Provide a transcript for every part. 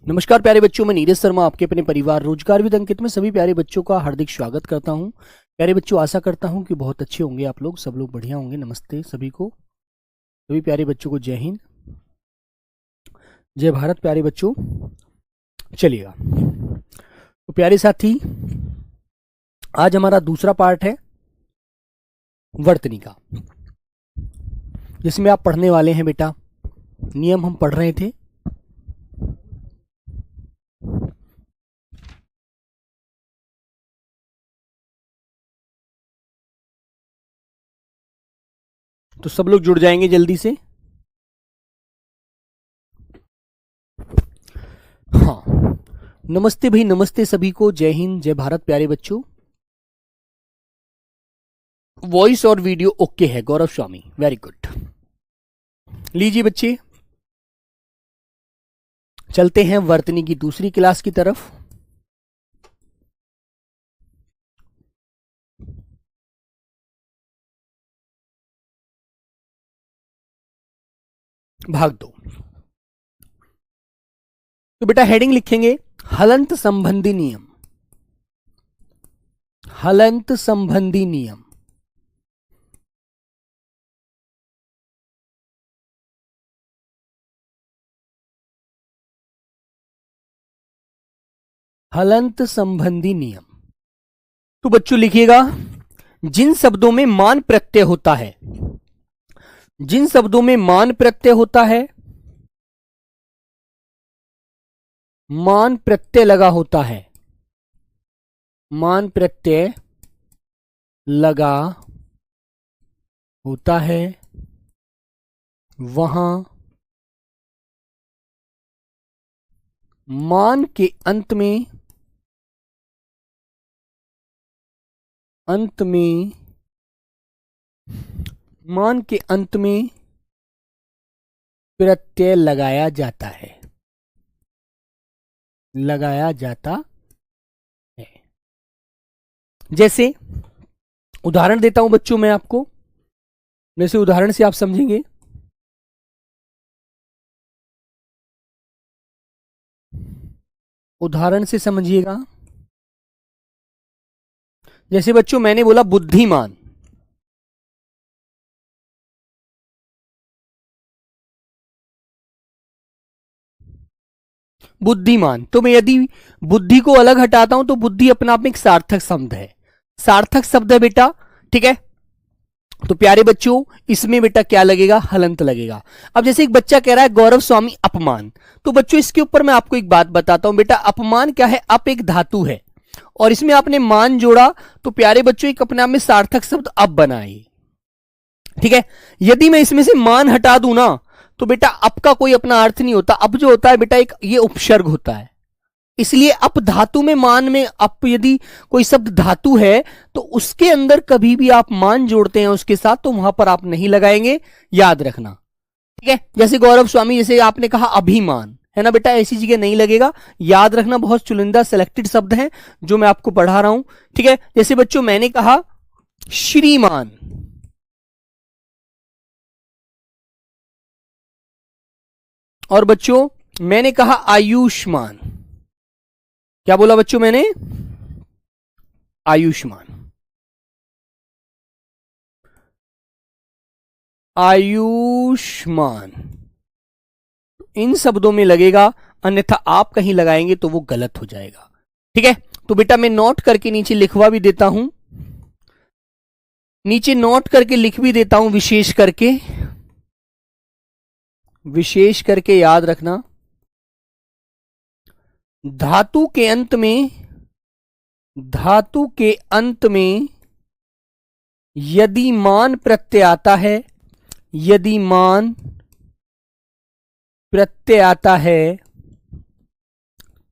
नमस्कार प्यारे बच्चों, मैं नीरज शर्मा आपके अपने परिवार रोजगार विद अंकित में सभी प्यारे बच्चों का हार्दिक स्वागत करता हूं। प्यारे बच्चों, आशा करता हूं कि बहुत अच्छे होंगे आप लोग, सब लोग बढ़िया होंगे। नमस्ते सभी को, सभी प्यारे बच्चों को जय हिंद, जय भारत। प्यारे बच्चों, चलिएगा तो प्यारे साथी, आज हमारा दूसरा पार्ट है वर्तनी का, जिसमें आप पढ़ने वाले हैं बेटा। नियम हम पढ़ रहे थे। तो सब लोग जुड़ जाएंगे जल्दी से। हाँ, नमस्ते भाई, नमस्ते सभी को, जय हिंद, जय भारत। प्यारे बच्चों, वॉइस और वीडियो ओके है? गौरव स्वामी, वेरी गुड। लीजिए बच्चे, चलते हैं वर्तनी की दूसरी क्लास की तरफ। भाग 2। तो बेटा हेडिंग लिखेंगे हलंत संबंधी नियम। हलंत संबंधी नियम। हलंत संबंधी नियम। तो बच्चों लिखिएगा, जिन शब्दों में मान प्रत्यय होता है, जिन शब्दों में मान प्रत्यय होता है, मान प्रत्यय लगा होता है, मान प्रत्यय लगा होता है, वहां मान के अंत में मान के अंत में प्रत्यय लगाया जाता है, लगाया जाता है। जैसे उदाहरण देता हूं बच्चों मैं आपको, जैसे उदाहरण से आप समझेंगे। उदाहरण से समझिएगा। जैसे बच्चों मैंने बोला बुद्धिमान, बुद्धिमान, तो मैं यदि बुद्धि को अलग हटाता हूं तो बुद्धि अपना आप में एक सार्थक शब्द है, सार्थक शब्द है बेटा, ठीक है। तो प्यारे बच्चों, इसमें बेटा क्या लगेगा? हलंत लगेगा। अब जैसे एक बच्चा कह रहा है गौरव स्वामी अपमान, तो बच्चों इसके ऊपर मैं आपको एक बात बताता हूं बेटा। अपमान क्या है? अप एक धातु है और इसमें आपने मान जोड़ा, तो प्यारे बच्चों एक अपने आप में सार्थक शब्द अप बना है, ठीक है। यदि मैं इसमें से मान हटा दूं ना, तो बेटा अप का कोई अपना अर्थ नहीं होता। अप जो होता है बेटा एक ये उपसर्ग होता है, इसलिए अप धातु में मान में अप, यदि कोई शब्द धातु है तो उसके अंदर कभी भी आप मान जोड़ते हैं उसके साथ, तो वहां पर आप नहीं लगाएंगे, याद रखना, ठीक है। जैसे गौरव स्वामी, जैसे आपने कहा अभिमान, है ना बेटा, ऐसी जगह नहीं लगेगा, याद रखना। बहुत चुनिंदा सेलेक्टेड शब्द हैं जो मैं आपको पढ़ा रहा हूं, ठीक है। जैसे बच्चों मैंने कहा श्रीमान, और बच्चों मैंने कहा आयुष्मान। क्या बोला बच्चों मैंने? आयुष्मान, आयुष्मान, इन शब्दों में लगेगा, अन्यथा आप कहीं लगाएंगे तो वो गलत हो जाएगा, ठीक है। तो बेटा मैं नोट करके नीचे लिखवा भी देता हूं, नीचे नोट करके लिख भी देता हूं, विशेष करके, विशेष करके याद रखना, धातु के अंत में, धातु के अंत में यदि मान प्रत्यय आता है, यदि मान प्रत्यय आता है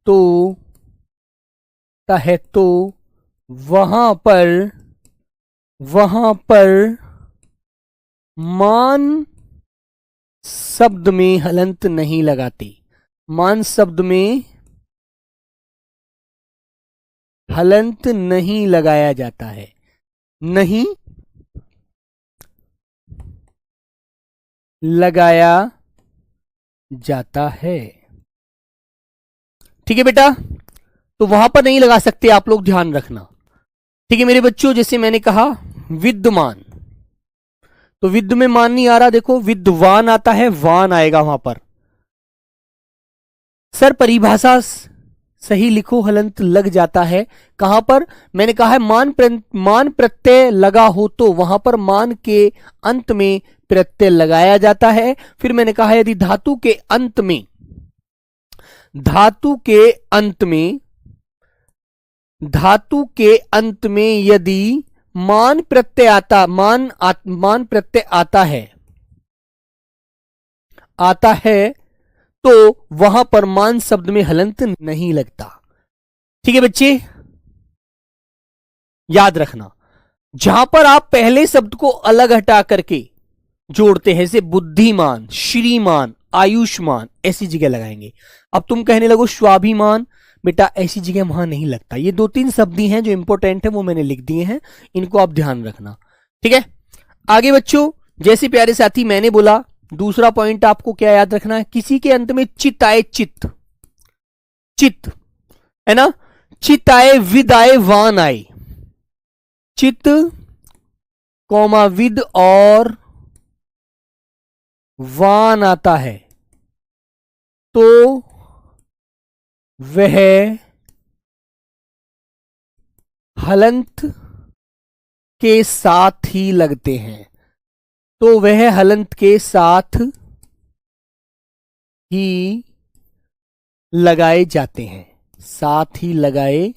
तो वहां पर मान शब्द में हलंत नहीं लगाते, मान शब्द में हलंत नहीं लगाया जाता है, नहीं लगाया जाता है। ठीक है बेटा, तो वहां पर नहीं लगा सकते आप लोग, ध्यान रखना। ठीक है मेरे बच्चों, जैसे मैंने कहा विद्यमान, तो विद्य में मान नहीं आ रहा, देखो विद्वान आता है, वान आएगा वहां पर। सर परिभाषा सही लिखो, हलंत लग जाता है। कहां पर? मैंने कहा है मान प्रत्यय लगा हो तो वहां पर मान के अंत में प्रत्यय लगाया जाता है। फिर मैंने कहा यदि धातु के अंत में यदि मान प्रत्यय आता है तो वहां पर मान शब्द में हलंत नहीं लगता। ठीक है बच्चे, याद रखना, जहां पर आप पहले शब्द को अलग हटा करके जोड़ते हैं, जैसे बुद्धिमान, श्रीमान, आयुष्मान, ऐसी जगह लगाएंगे। अब तुम कहने लगो स्वाभिमान, बेटा ऐसी जगह वहां नहीं लगता। ये 2-3 शब्द हैं जो इंपॉर्टेंट है, वो मैंने लिख दिए हैं, इनको आप ध्यान रखना। ठीक है, आगे बच्चों, जैसे प्यारे साथी मैंने बोला, दूसरा पॉइंट आपको क्या याद रखना है, किसी के अंत में चित आए, चित है ना, चित आए, विद आए, वान आए, चित कौमा विद और वान आता है तो वह हलंत के साथ ही लगते हैं, तो वह हलंत के साथ ही लगाए जाते हैं, साथ ही लगाए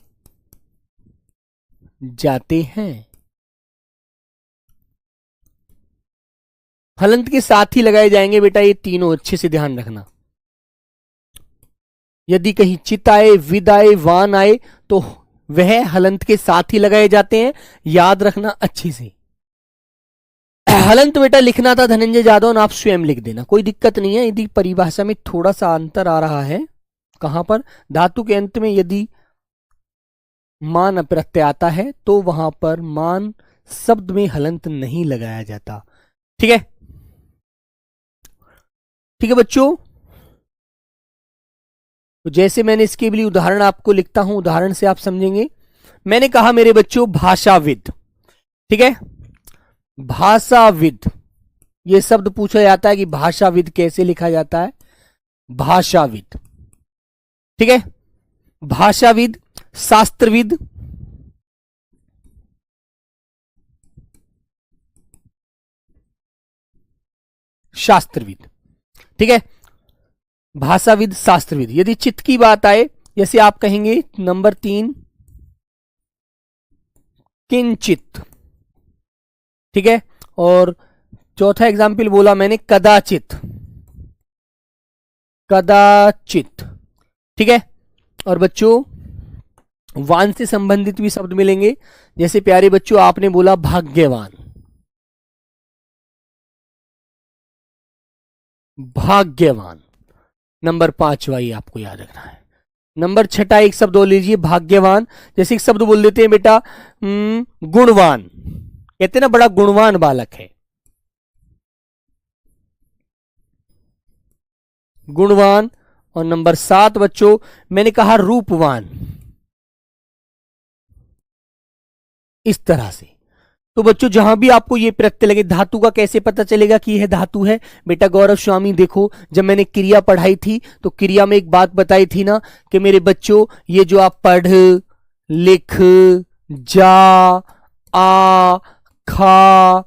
जाते हैं। हलंत के साथ ही लगाए जाएंगे बेटा, ये तीनों अच्छे से ध्यान रखना। यदि कहीं चित आए, विद आए, वान आए तो वह हलंत के साथ ही लगाए जाते हैं, याद रखना अच्छे से। हलंत बेटा लिखना था धनंजय जादव, आप स्वयं लिख देना, कोई दिक्कत नहीं है। यदि परिभाषा में थोड़ा सा अंतर आ रहा है, कहां पर, धातु के अंत में यदि मान प्रत्यय आता है तो वहां पर मान शब्द में हलंत नहीं लगाया जाता। ठीक है, ठीक है बच्चों, तो जैसे मैंने इसके लिए उदाहरण आपको लिखता हूं, उदाहरण से आप समझेंगे। मैंने कहा मेरे बच्चों भाषाविद, ठीक है, भाषाविद, यह शब्द पूछा जाता है कि भाषाविद कैसे लिखा जाता है, भाषाविद। ठीक है, भाषाविद, शास्त्रविद, शास्त्रविद। ठीक है, भाषाविद, शास्त्रविद। यदि चित्त की बात आए, जैसे आप कहेंगे नंबर 3 किंचित, ठीक है, और चौथा एग्जाम्पल बोला मैंने कदाचित, कदाचित। ठीक है, और बच्चों वान से संबंधित भी शब्द मिलेंगे, जैसे प्यारे बच्चों आपने बोला भाग्यवान, भाग्यवान, नंबर 5 ही आपको याद रखना है। नंबर 6 एक शब्द और लीजिए, भाग्यवान। जैसे एक शब्द बोल देते हैं बेटा गुणवान, कहते हैं ना बड़ा गुणवान बालक है, गुणवान। और नंबर 7 बच्चों मैंने कहा रूपवान, इस तरह से। तो बच्चों जहां भी आपको ये प्रत्यय लगे, धातु का कैसे पता चलेगा कि यह धातु है, बेटा गौरव स्वामी देखो, जब मैंने क्रिया पढ़ाई थी तो क्रिया में एक बात बताई थी ना कि मेरे बच्चों ये जो आप पढ़, लिख, जा, आ, खा,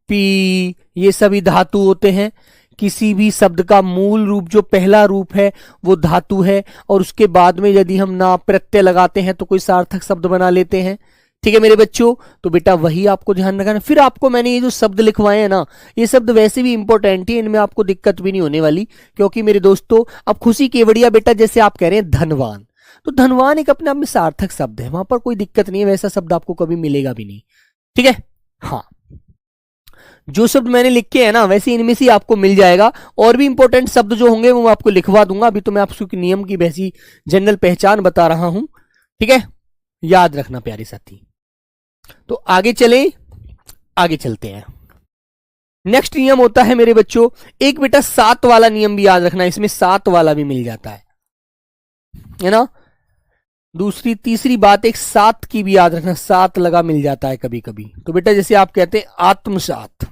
पी, ये सभी धातु होते हैं। किसी भी शब्द का मूल रूप जो पहला रूप है वो धातु है, और उसके बाद में यदि हम ना प्रत्यय लगाते हैं तो कोई सार्थक शब्द बना लेते हैं। ठीक है मेरे बच्चों, तो बेटा वही आपको ध्यान रखना। फिर आपको मैंने ये जो शब्द लिखवाए हैं ना, ये शब्द वैसे भी इंपॉर्टेंट है, इनमें आपको दिक्कत भी नहीं होने वाली, क्योंकि मेरे दोस्तों अब खुशी केवड़िया बेटा, जैसे आप कह रहे हैं धनवान, तो धनवान एक अपने आप में सार्थक शब्द है, वहां पर कोई दिक्कत नहीं है, वैसा शब्द आपको कभी मिलेगा भी नहीं। ठीक है, हाँ, जो शब्द मैंने लिखे हैं ना वैसे इनमें से आपको मिल जाएगा, और भी इंपॉर्टेंट शब्द जो होंगे वो आपको लिखवा दूंगा। अभी तो मैं आपको नियम की वैसी जनरल पहचान बता रहा हूं। ठीक है, याद रखना प्यारे साथी। तो आगे चलें, आगे चलते हैं। नेक्स्ट नियम होता है मेरे बच्चों, एक बेटा 7 वाला नियम भी याद रखना, इसमें 7 वाला भी मिल जाता है ना। दूसरी तीसरी बात, एक सात की भी याद रखना, सात लगा मिल जाता है कभी कभी। तो बेटा जैसे आप कहते हैं आत्मसात,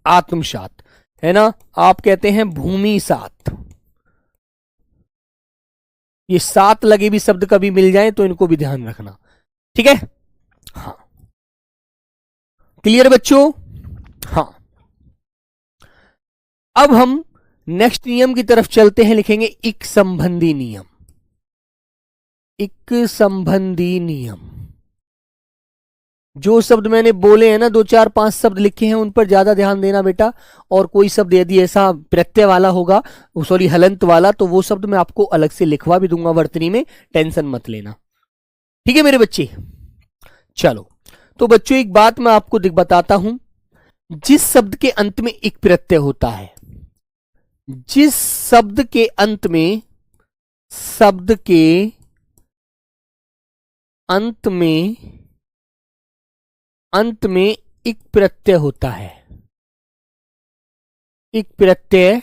आत्मसात है ना, आप कहते हैं भूमि सात, ये सात लगे भी शब्द कभी मिल जाए तो इनको भी ध्यान रखना, ठीक है। हाँ क्लियर बच्चों। हाँ अब हम नेक्स्ट नियम की तरफ चलते हैं, लिखेंगे इक संबंधी नियम, इक संबंधी नियम। जो शब्द मैंने बोले हैं ना, 2 4 5 शब्द लिखे हैं, उन पर ज्यादा ध्यान देना बेटा। और कोई शब्द यदि ऐसा प्रत्यय वाला होगा, सॉरी हलंत वाला, तो वो शब्द मैं आपको अलग से लिखवा भी दूंगा वर्तनी में, टेंशन मत लेना, ठीक है मेरे बच्चे। चलो तो बच्चों एक बात मैं आपको बताता हूं, जिस शब्द के अंत में एक प्रत्यय होता है, जिस शब्द के अंत में, शब्द के अंत में एक प्रत्यय होता है, एक प्रत्यय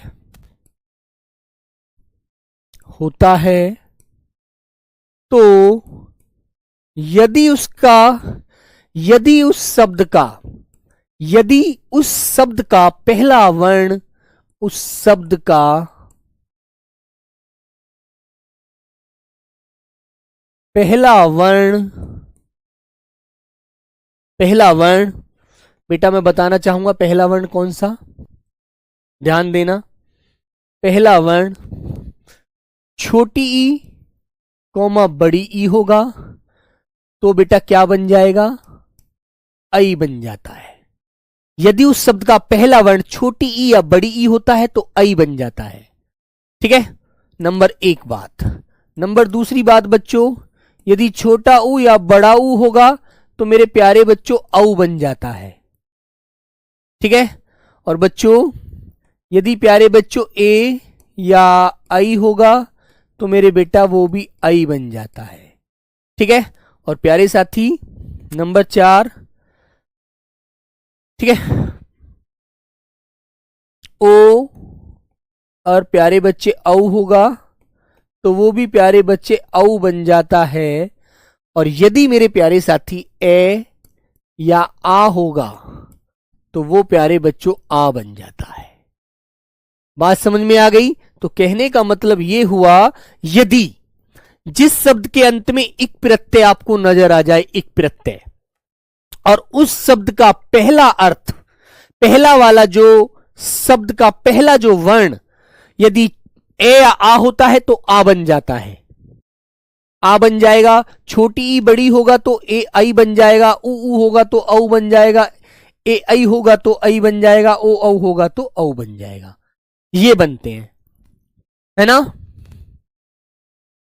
होता है, तो यदि उस शब्द का पहला वर्ण, उस शब्द का पहला वर्ण बेटा मैं बताना चाहूंगा पहला वर्ण कौन सा, ध्यान देना। पहला वर्ण छोटी ई कौमा बड़ी ई होगा, तो बेटा क्या बन जाएगा, आई बन जाता है। यदि उस शब्द का पहला वर्ण छोटी ई या बड़ी ई होता है तो आई बन जाता है, ठीक है। नंबर एक बात। नंबर दूसरी बात बच्चों, यदि छोटा ऊ या बड़ा ऊ होगा तो मेरे प्यारे बच्चों औ बन जाता है, ठीक है। और बच्चों यदि प्यारे बच्चों ए या आई होगा तो मेरे बेटा वो भी आई बन जाता है, ठीक है। और प्यारे साथी नंबर 4, ठीक है, ओ और प्यारे बच्चे औ होगा तो वो भी प्यारे बच्चे औ बन जाता है। और यदि मेरे प्यारे साथी ए या आ होगा तो वो प्यारे बच्चों आ बन जाता है। बात समझ में आ गई। तो कहने का मतलब ये हुआ, यदि जिस शब्द के अंत में एक प्रत्यय आपको नजर आ जाए, एक प्रत्यय, और उस शब्द का पहला अर्थ, पहला वाला जो शब्द का पहला जो वर्ण यदि ए या आ होता है तो आ बन जाता है, आ बन जाएगा। छोटी ई बड़ी होगा तो ए आई बन जाएगा, ऊ होगा तो औ बन जाएगा, ए आई होगा तो आई बन जाएगा, ओ औ होगा तो औ बन जाएगा। ये बनते हैं, है ना,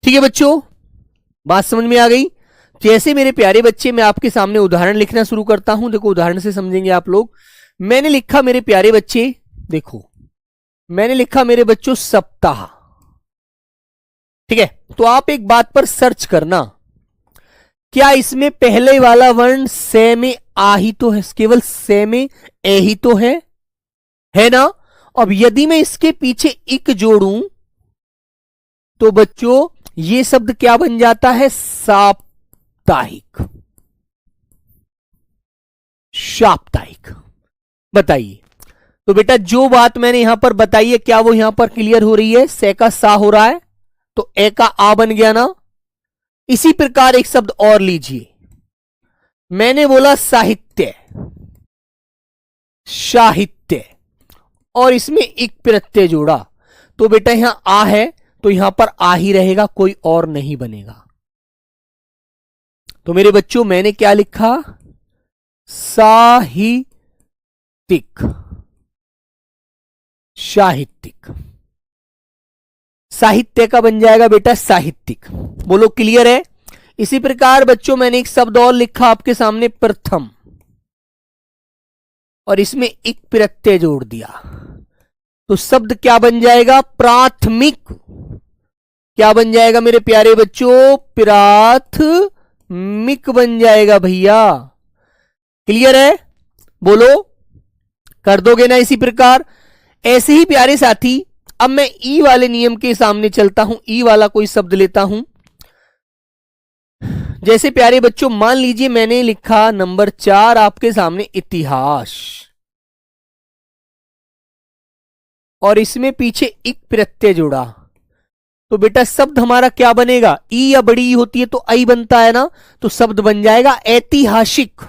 ठीक है बच्चों। बात समझ में आ गई। जैसे मेरे प्यारे बच्चे मैं आपके सामने उदाहरण लिखना शुरू करता हूं, देखो उदाहरण से समझेंगे आप लोग। मैंने लिखा मेरे प्यारे बच्चे, देखो मैंने लिखा मेरे बच्चों सप्ताह, ठीक है। तो आप एक बात पर सर्च करना, क्या इसमें पहले वाला वर्ण से में आ ही तो है, केवल से में ए ही तो है ना। अब यदि मैं इसके पीछे इक जोड़ूं तो बच्चों ये शब्द क्या बन जाता है, साप्ताहिक, साप्ताहिक। बताइए तो बेटा जो बात मैंने यहां पर बताई है क्या वो यहां पर क्लियर हो रही है। से का सा हो रहा है तो ए का आ बन गया ना। इसी प्रकार एक शब्द और लीजिए, मैंने बोला साहित्य, साहित्य, और इसमें एक प्रत्यय जोड़ा तो बेटा यहां आ है तो यहां पर आ ही रहेगा, कोई और नहीं बनेगा। तो मेरे बच्चों मैंने क्या लिखा, साहित्यिक, साहित्यिक, साहित्य का बन जाएगा बेटा साहित्यिक। बोलो क्लियर है। इसी प्रकार बच्चों मैंने एक शब्द और लिखा आपके सामने, प्रथम, और इसमें एक प्रत्यय जोड़ दिया तो शब्द क्या बन जाएगा, प्राथमिक। क्या बन जाएगा मेरे प्यारे बच्चों, प्राथमिक बन जाएगा भैया। क्लियर है, बोलो कर दोगे ना। इसी प्रकार ऐसे ही प्यारे साथी अब मैं ई वाले नियम के सामने चलता हूं, ई वाला कोई शब्द लेता हूं। जैसे प्यारे बच्चों मान लीजिए मैंने लिखा नंबर 4 आपके सामने इतिहास, और इसमें पीछे इक प्रत्यय जोड़ा, तो बेटा शब्द हमारा क्या बनेगा? ई या बड़ी ई होती है तो आई बनता है ना, तो शब्द बन जाएगा ऐतिहासिक।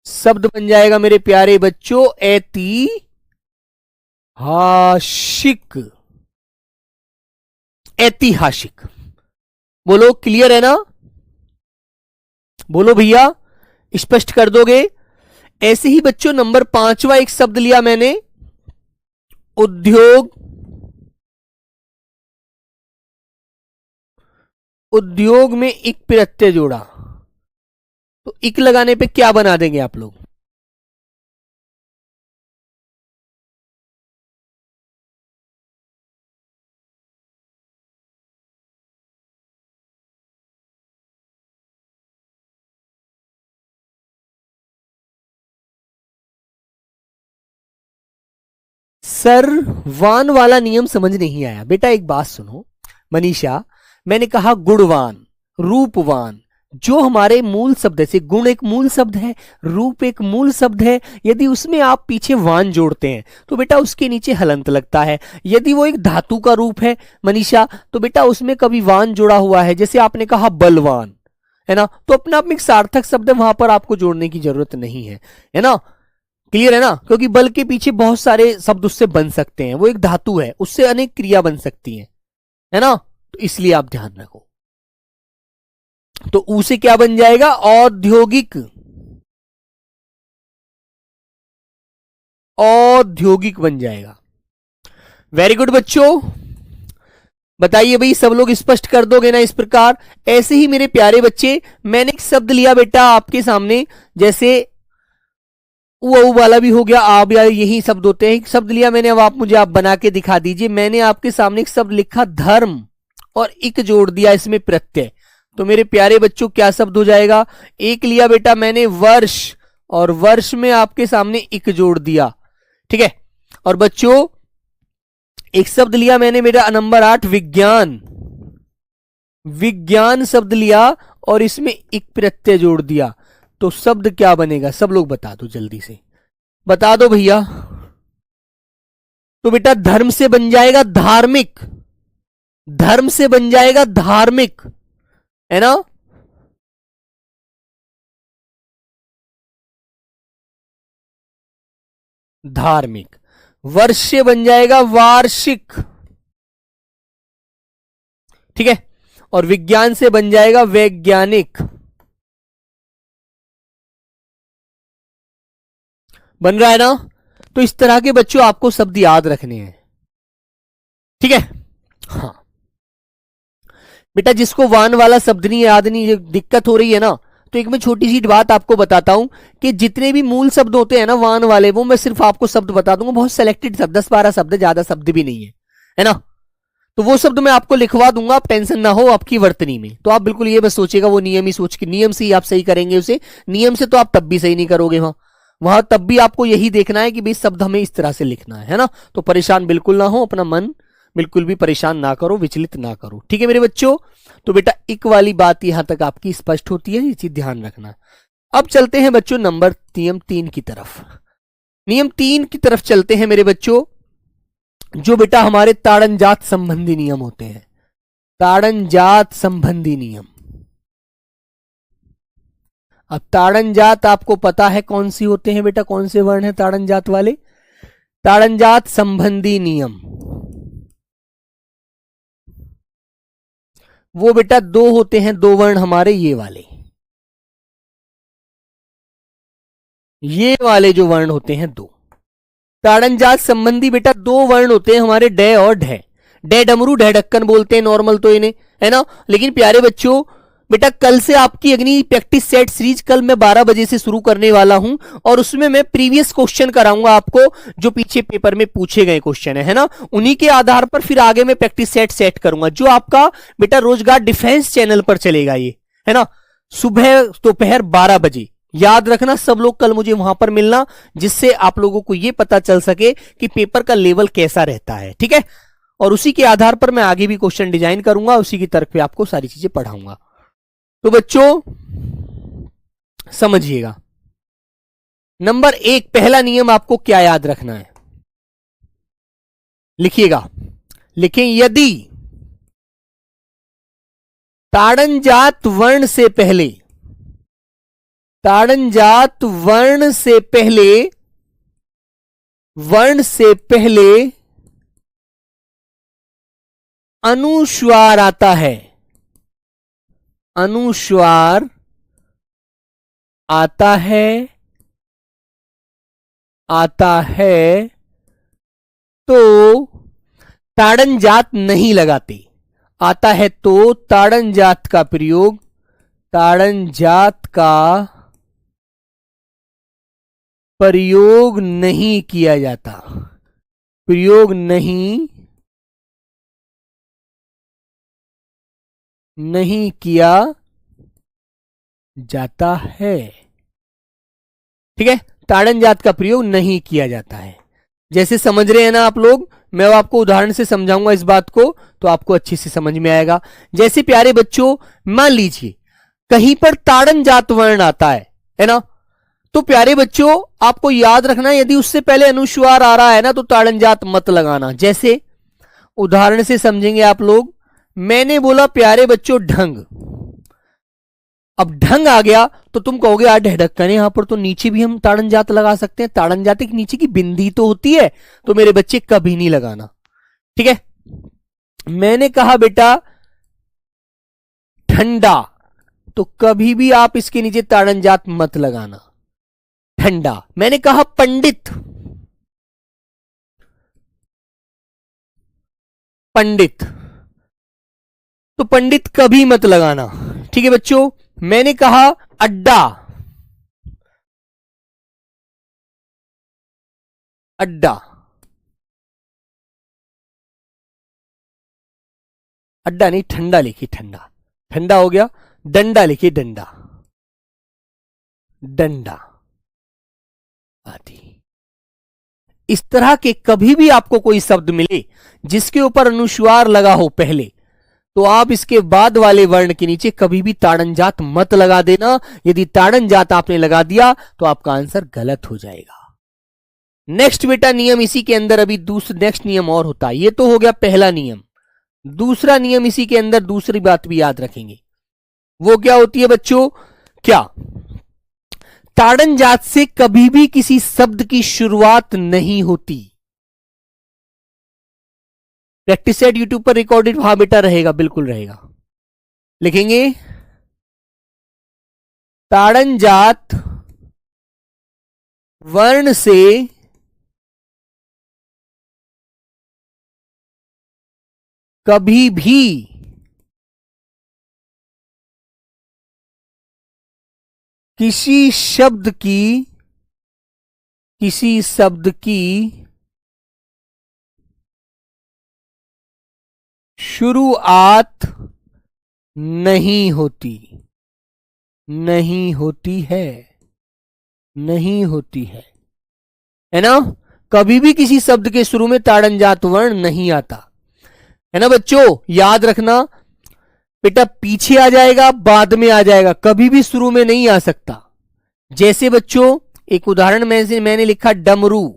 शब्द बन जाएगा मेरे प्यारे बच्चों ऐतिहासिक। ऐतिहासिक बोलो, क्लियर है ना? बोलो भैया, स्पष्ट कर दोगे? ऐसे ही बच्चों नंबर 5वां एक शब्द लिया मैंने, उद्योग। उद्योग में इक प्रत्यय जोड़ा, तो इक लगाने पे क्या बना देंगे आप लोग? सर वान वाला नियम समझ नहीं आया। बेटा एक बात सुनो मनीषा, मैंने कहा गुणवान, रूपवान, जो हमारे मूल शब्द है, जैसे गुण एक मूल शब्द है, रूप एक मूल शब्द है, यदि उसमें आप पीछे वान जोड़ते हैं तो बेटा उसके नीचे हलंत लगता है। यदि वो एक धातु का रूप है मनीषा, तो बेटा उसमें कभी वान जोड़ा हुआ है, जैसे आपने कहा बलवान, है ना, तो अपना आप में एक सार्थक शब्द है, वहां पर आपको जोड़ने की जरूरत नहीं है ना? क्लियर है ना? क्योंकि बल के पीछे बहुत सारे शब्द उससे बन सकते हैं, वो एक धातु है, उससे अनेक क्रिया बन सकती है ना? तो इसलिए आप ध्यान रखो। तो ऊ से क्या बन जाएगा? औद्योगिक। औद्योगिक बन जाएगा। वेरी गुड बच्चों, बताइए भाई, सब लोग स्पष्ट कर दोगे ना इस प्रकार? ऐसे ही मेरे प्यारे बच्चे मैंने एक शब्द लिया बेटा आपके सामने, जैसे ऊ वाला भी हो गया, आप या यही शब्द होते हैं। एक शब्द लिया मैंने, अब आप मुझे आप बना के दिखा दीजिए। मैंने आपके सामने एक शब्द लिखा धर्म, और इक जोड़ दिया इसमें प्रत्यय, तो मेरे प्यारे बच्चों क्या शब्द हो जाएगा? एक लिया बेटा मैंने वर्ष, और वर्ष में आपके सामने इक जोड़ दिया, ठीक है। और बच्चों एक शब्द लिया मैंने मेरा नंबर 8 विज्ञान। विज्ञान शब्द लिया और इसमें इक प्रत्यय जोड़ दिया, तो शब्द क्या बनेगा? सब लोग बता दो, जल्दी से बता दो भैया। तो बेटा धर्म से बन जाएगा धार्मिक। धर्म से बन जाएगा धार्मिक, है ना? धार्मिक। वर्ष से बन जाएगा वार्षिक, ठीक है। और विज्ञान से बन जाएगा वैज्ञानिक। बन रहा है ना? तो इस तरह के बच्चों आपको शब्द याद रखने हैं, ठीक है। हाँ बेटा, जिसको वान वाला शब्द नहीं याद नहीं दिक्कत हो रही है ना, तो एक मैं छोटी सी बात आपको बताता हूं कि जितने भी मूल शब्द होते हैं ना वान वाले, वो मैं सिर्फ आपको शब्द बता दूंगा, बहुत सेलेक्टेड शब्द, 10-12 शब्द, ज्यादा शब्द भी नहीं है ना? तो वो शब्द मैं आपको लिखवा दूंगा, आप टेंशन ना हो आपकी वर्तनी में। तो आप बिल्कुल ये बस सोचेगा, वो नियम ही सोच के, नियम से ही आप सही करेंगे उसे। नियम से तो आप तब भी सही नहीं करोगे, वहां तब भी आपको यही देखना है कि भाई शब्द हमें इस तरह से लिखना है ना? तो परेशान बिल्कुल ना हो, अपना मन बिल्कुल भी परेशान ना करो, विचलित ना करो, ठीक है मेरे बच्चों। तो बेटा इक वाली बात यहां तक आपकी स्पष्ट होती है, ये चीज ध्यान रखना। अब चलते हैं बच्चों नंबर नियम 3 की तरफ। नियम 3 की तरफ चलते हैं मेरे बच्चों, जो बेटा हमारे ताड़नजात संबंधी नियम होते हैं। ताड़नजात संबंधी नियम। अब ताड़नजात आपको पता है कौन सी होते हैं बेटा? कौन से वर्ण है ताड़नजात वाले? ताड़नजात संबंधी नियम वो बेटा 2 होते हैं, 2 वर्ण हमारे ये वाले। ये वाले जो वर्ण होते हैं 2 ताड़नजात संबंधी बेटा 2 वर्ण होते हैं हमारे, डे और ढे। डे डमरू, ढे ढक्कन बोलते हैं नॉर्मल तो इन्हें, है ना? लेकिन प्यारे बच्चों बेटा कल से आपकी अग्नि प्रैक्टिस सेट सीरीज कल मैं 12 बजे से शुरू करने वाला हूं, और उसमें मैं प्रीवियस क्वेश्चन कराऊंगा आपको, जो पीछे पेपर में पूछे गए क्वेश्चन है ना? उन्हीं के आधार पर फिर आगे मैं प्रैक्टिस सेट करूंगा, जो आपका बेटा रोजगार डिफेंस चैनल पर चलेगा, ये है ना? सुबह दोपहर 12 बजे, याद रखना सब लोग कल मुझे वहां पर मिलना, जिससे आप लोगों को यह पता चल सके कि पेपर का लेवल कैसा रहता है, ठीक है। और उसी के आधार पर मैं आगे भी क्वेश्चन डिजाइन करूंगा, उसी की तरफ पे आपको सारी चीजें पढ़ाऊंगा। तो बच्चों समझिएगा, नंबर 1 पहला नियम आपको क्या याद रखना है, लिखिएगा, लिखें, यदि ताड़नजात वर्ण से पहले, ताड़नजात वर्ण से पहले अनुस्वार आता है, अनुस्वार आता है तो ताड़नजात नहीं लगाते, आता है तो ताड़नजात का प्रयोग, ताड़नजात का प्रयोग नहीं किया जाता, प्रयोग नहीं किया जाता है, ठीक है। ताड़नजात का प्रयोग नहीं किया जाता है। जैसे समझ रहे हैं ना आप लोग, मैं आपको उदाहरण से समझाऊंगा इस बात को तो आपको अच्छे से समझ में आएगा। जैसे प्यारे बच्चों, मान लीजिए कहीं पर ताड़नजात वर्ण आता है ना, तो प्यारे बच्चों आपको याद रखना, यदि उससे पहले अनुस्वार आ रहा है ना तो ताड़नजात मत लगाना। जैसे उदाहरण से समझेंगे आप लोग, मैंने बोला प्यारे बच्चों ढंग, अब ढंग आ गया तो तुम कहोगे यार ढक्कन, यहां पर तो नीचे भी हम ताड़नजात लगा सकते हैं, ताड़नजात के नीचे की बिंदी तो होती है, तो मेरे बच्चे कभी नहीं लगाना, ठीक है। मैंने कहा बेटा ठंडा, तो कभी भी आप इसके नीचे ताड़नजात मत लगाना, ठंडा। मैंने कहा पंडित, पंडित, तो पंडित कभी मत लगाना, ठीक है बच्चों। मैंने कहा अड्डा, अड्डा, अड्डा नहीं ठंडा लिखिए, ठंडा, ठंडा हो गया। डंडा लिखिए, डंडा, डंडा आदि। इस तरह के कभी भी आपको कोई शब्द मिले जिसके ऊपर अनुस्वार लगा हो पहले, तो आप इसके बाद वाले वर्ण के नीचे कभी भी ताड़नजात मत लगा देना। यदि ताड़नजात आपने लगा दिया तो आपका आंसर गलत हो जाएगा। नेक्स्ट बेटा नियम इसी के अंदर, अभी नेक्स्ट नियम और होता है, ये तो हो गया पहला नियम। दूसरा नियम इसी के अंदर, दूसरी बात भी याद रखेंगे, वो क्या होती है बच्चों, क्या ताड़नजात से कभी भी किसी शब्द की शुरुआत नहीं होती। प्रैक्टिस सेट यूट्यूब पर रिकॉर्डेड, वहां बेटा रहेगा, बिल्कुल रहेगा, लिखेंगे ताड़नजात वर्ण से कभी भी किसी शब्द की शुरुआत नहीं होती, नहीं होती है, नहीं होती है ना। कभी भी किसी शब्द के शुरू में ताड़नजात वर्ण नहीं आता, है ना बच्चों। याद रखना बेटा, पीछे आ जाएगा, बाद में आ जाएगा, कभी भी शुरू में नहीं आ सकता। जैसे बच्चों एक उदाहरण में से मैंने लिखा डमरू,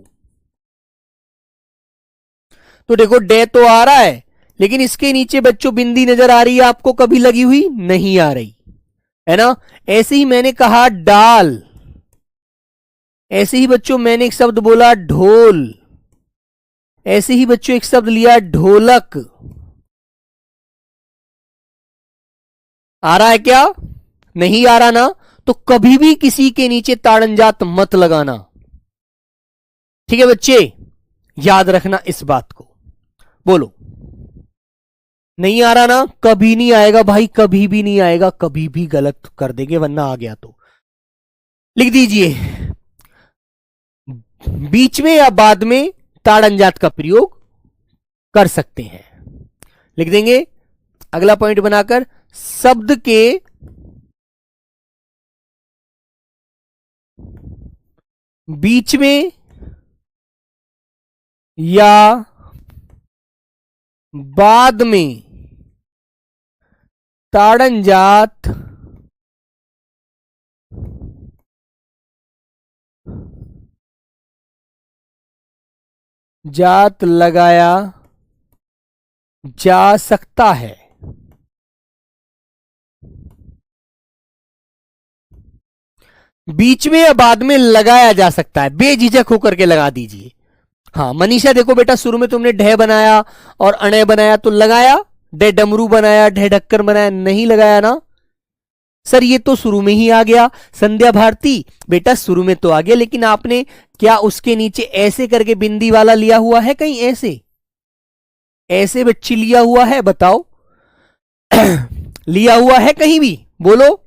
तो देखो डे तो आ रहा है, लेकिन इसके नीचे बच्चों बिंदी नजर आ रही है आपको, कभी लगी हुई नहीं आ रही, है ना। ऐसे ही मैंने कहा डाल, ऐसे ही बच्चों मैंने एक शब्द बोला ढोल, ऐसे ही बच्चों एक शब्द लिया ढोलक। आ रहा है क्या, नहीं आ रहा ना, तो कभी भी किसी के नीचे ताड़नजात मत लगाना, ठीक है बच्चे, याद रखना इस बात को। बोलो, नहीं आ रहा ना, कभी नहीं आएगा भाई, कभी भी नहीं आएगा, कभी भी गलत कर देंगे वरना आ गया तो लिख दीजिए, बीच में या बाद में ताड़नजात का प्रयोग कर सकते हैं, लिख देंगे। अगला पॉइंट बनाकर, शब्द के बीच में या बाद में ताड़न जात लगाया जा सकता है। बीच में या बाद में लगाया जा सकता है, बेझिझक होकर के लगा दीजिए। हाँ मनीषा देखो बेटा, शुरू में तुमने ढह बनाया और अणय बनाया तो लगाया, डे डमरू बनाया, ढह ढक्कर बनाया, नहीं लगाया ना सर, ये तो शुरू में ही आ गया। संध्या भारती बेटा शुरू में तो आ गया, लेकिन आपने क्या उसके नीचे ऐसे करके बिंदी वाला लिया हुआ है? कहीं ऐसे ऐसे बच्ची लिया हुआ है? बताओ लिया हुआ है कहीं भी? बोलो,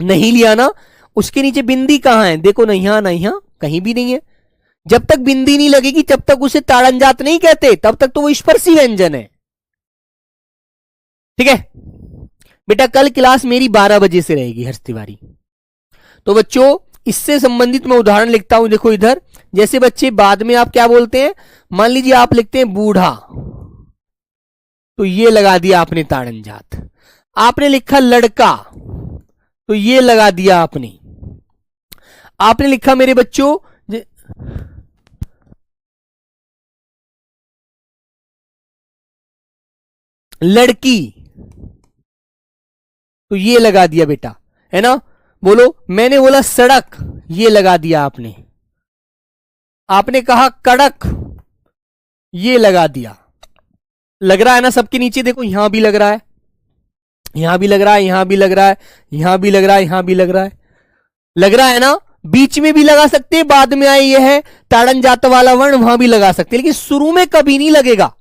नहीं लिया ना। उसके नीचे बिंदी कहां है? देखो, नहीं यहां नहीं यहां, कहीं भी नहीं है। जब तक बिंदी नहीं लगेगी जब तक उसे ताड़नजात नहीं कहते, तब तक तो वो स्पर्शी व्यंजन है। ठीक है बेटा, कल क्लास मेरी 12 बजे से रहेगी हर्ष तिवारी। तो बच्चों इससे संबंधित मैं उदाहरण लिखता हूं। देखो इधर, जैसे बच्चे बाद में आप क्या बोलते हैं, मान लीजिए आप लिखते हैं बूढ़ा, तो ये लगा दिया आपने ताड़नजात। आपने लिखा लड़का, तो ये लगा दिया आपने। आपने लिखा मेरे बच्चों लड़की, तो ये लगा दिया बेटा, है ना। बोलो, मैंने बोला सड़क, ये लगा दिया आपने। आपने कहा कड़क, ये लगा दिया। लग रहा है ना सबके नीचे? देखो यहां भी लग रहा है, यहां भी लग रहा है, यहां भी लग रहा है, यहां भी लग रहा है, यहां भी लग रहा है। लग रहा है ना? बीच में भी लगा सकते हैं, बाद में आए ये है ताड़न जात वाला वर्ण, वहां भी लगा सकते हैं, लेकिन शुरू में कभी नहीं लगेगा।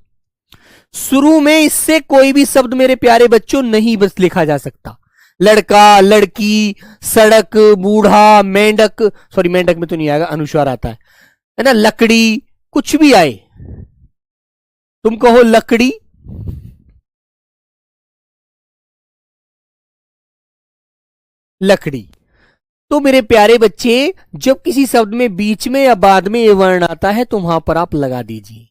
शुरू में इससे कोई भी शब्द मेरे प्यारे बच्चों नहीं बस लिखा जा सकता। लड़का, लड़की, सड़क, बूढ़ा, मेंढक, सॉरी मेंढक में तो नहीं आएगा, अनुस्वार आता है ना। लकड़ी, कुछ भी आए, तुम कहो लकड़ी, लकड़ी। तो मेरे प्यारे बच्चे, जब किसी शब्द में बीच में या बाद में ये वर्ण आता है तो वहां पर आप लगा दीजिए,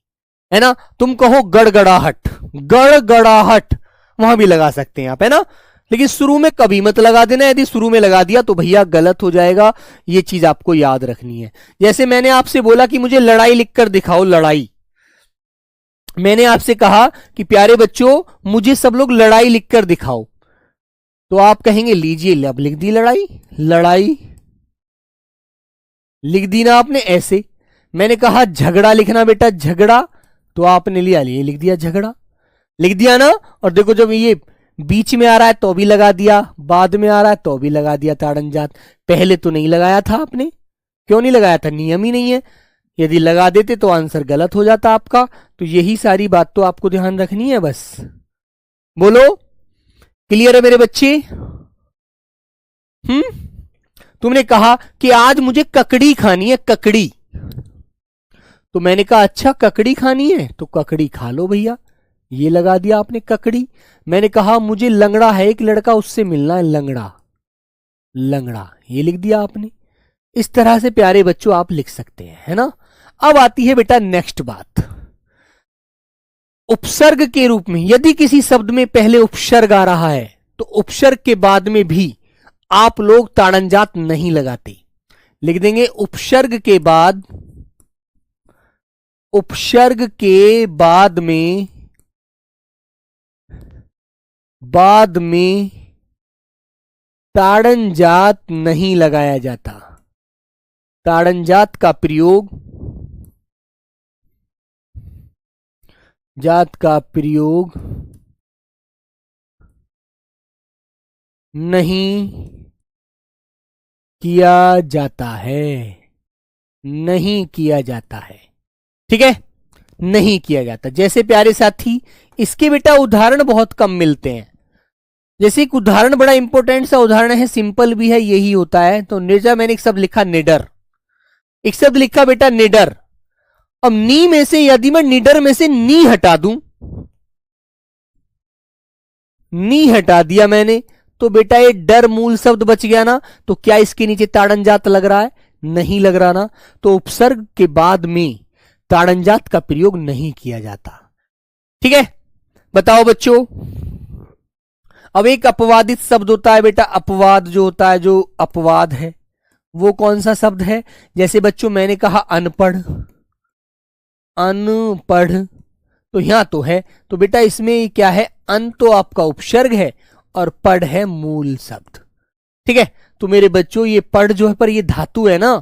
है ना। तुम कहो गड़गड़ाहट, गड़गड़ाहट, वहां भी लगा सकते हैं आप, है ना। लेकिन शुरू में कभी मत लगा देना, यदि शुरू में लगा दिया तो भैया गलत हो जाएगा। ये चीज आपको याद रखनी है। जैसे मैंने आपसे बोला कि मुझे लड़ाई लिखकर दिखाओ, लड़ाई। मैंने आपसे कहा कि प्यारे बच्चों मुझे सब लोग लड़ाई लिखकर दिखाओ, तो आप कहेंगे लीजिए, अब लिख दी लड़ाई, लड़ाई लिख दी ना आपने ऐसे। मैंने कहा झगड़ा लिखना बेटा, झगड़ा, तो आपने लिया, लिए लिख दिया झगड़ा, लिख दिया ना। और देखो जब ये बीच में आ रहा है तो भी लगा दिया, बाद में आ रहा है तो भी लगा दिया ताड़न जात। पहले तो नहीं लगाया था आपने, क्यों नहीं लगाया था? नियम ही नहीं है। यदि लगा देते तो आंसर गलत हो जाता आपका। तो यही सारी बात तो आपको ध्यान रखनी है बस। बोलो, क्लियर है मेरे बच्चे? तुमने कहा कि आज मुझे ककड़ी खानी है, ककड़ी। तो मैंने कहा अच्छा ककड़ी खानी है तो ककड़ी खा लो भैया, ये लगा दिया आपने ककड़ी। मैंने कहा मुझे लंगड़ा है एक लड़का, उससे मिलना है, लंगड़ा, लंगड़ा, ये लिख दिया आपने। इस तरह से प्यारे बच्चों आप लिख सकते हैं, है ना। अब आती है बेटा नेक्स्ट बात, उपसर्ग के रूप में। यदि किसी शब्द में पहले उपसर्ग आ रहा है तो उपसर्ग के बाद में भी आप लोग ताड़नजात नहीं लगाते, लिख देंगे उपसर्ग के बाद, उपसर्ग के बाद में ताड़नजात नहीं लगाया जाता। ताड़नजात का प्रयोग, जात का प्रयोग नहीं किया जाता है, नहीं किया जाता है। ठीक है, नहीं किया जाता। जैसे प्यारे साथी, इसके बेटा उदाहरण बहुत कम मिलते हैं। जैसे एक उदाहरण बड़ा इंपॉर्टेंट सा उदाहरण है, सिंपल भी है, यही होता है। तो निर्जा मैंने एक शब्द लिखा निडर, एक शब्द लिखा बेटा निडर। अब नी में से यदि मैं निडर में से नी हटा दूं, नी हटा दिया मैंने, तो बेटा ये डर मूल शब्द बच गया ना। तो क्या इसके नीचे ताड़नजात लग रहा है? नहीं लग रहा ना, तो उपसर्ग के बाद में ताड़नजात का प्रयोग नहीं किया जाता। ठीक है, बताओ बच्चों। अब एक अपवादित शब्द होता है बेटा, अपवाद जो होता है, जो अपवाद है वो कौन सा शब्द है? जैसे बच्चों मैंने कहा अनपढ़, अनपढ़ तो यहां तो है, तो बेटा इसमें क्या है, अन तो आपका उपसर्ग है और पढ़ है मूल शब्द। ठीक है, तो मेरे बच्चों ये पढ़ जो है पर ये धातु है ना,